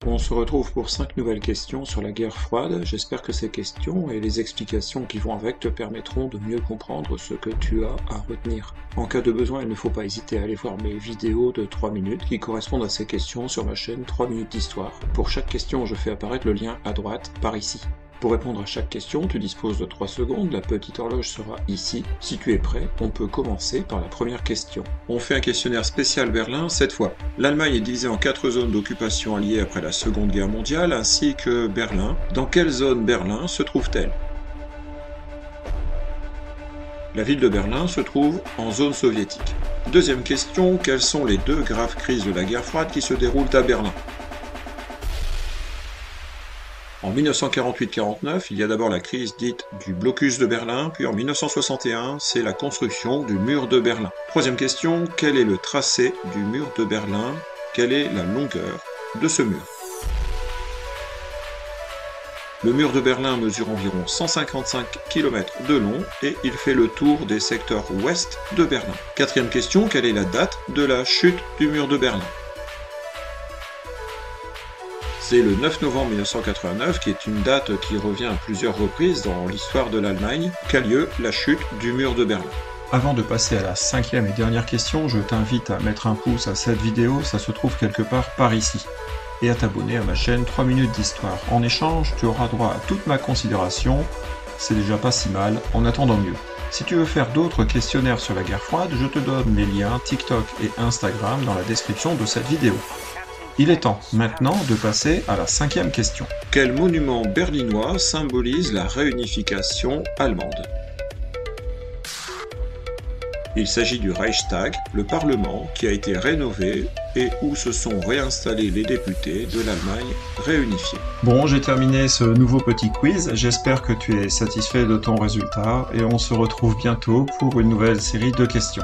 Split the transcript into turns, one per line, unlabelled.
On se retrouve pour 5 nouvelles questions sur la guerre froide. J'espère que ces questions et les explications qui vont avec te permettront de mieux comprendre ce que tu as à retenir. En cas de besoin, il ne faut pas hésiter à aller voir mes vidéos de 3 minutes qui correspondent à ces questions sur ma chaîne 3 minutes d'histoire. Pour chaque question, je fais apparaître le lien à droite, par ici. Pour répondre à chaque question, tu disposes de 3 secondes, la petite horloge sera ici. Si tu es prêt, on peut commencer par la première question. On fait un questionnaire spécial Berlin cette fois. L'Allemagne est divisée en 4 zones d'occupation alliées après la Seconde Guerre mondiale, ainsi que Berlin. Dans quelle zone Berlin se trouve-t-elle? La ville de Berlin se trouve en zone soviétique. Deuxième question, quelles sont les 2 graves crises de la guerre froide qui se déroulent à Berlin? En 1948-49, il y a d'abord la crise dite du blocus de Berlin, puis en 1961, c'est la construction du mur de Berlin. Troisième question, quel est le tracé du mur de Berlin? Quelle est la longueur de ce mur? Le mur de Berlin mesure environ 155 km de long et il fait le tour des secteurs ouest de Berlin. Quatrième question, quelle est la date de la chute du mur de Berlin? C'est le 9 novembre 1989, qui est une date qui revient à plusieurs reprises dans l'histoire de l'Allemagne, qu'a lieu la chute du mur de Berlin. Avant de passer à la 5e et dernière question, je t'invite à mettre un pouce à cette vidéo, ça se trouve quelque part par ici, et à t'abonner à ma chaîne 3 minutes d'histoire. En échange, tu auras droit à toute ma considération, c'est déjà pas si mal, en attendant mieux. Si tu veux faire d'autres questionnaires sur la guerre froide, je te donne les liens TikTok et Instagram dans la description de cette vidéo. Il est temps maintenant de passer à la 5e question. Quel monument berlinois symbolise la réunification allemande? Il s'agit du Reichstag, le Parlement, qui a été rénové et où se sont réinstallés les députés de l'Allemagne réunifiée. Bon, j'ai terminé ce nouveau petit quiz, j'espère que tu es satisfait de ton résultat et on se retrouve bientôt pour une nouvelle série de questions.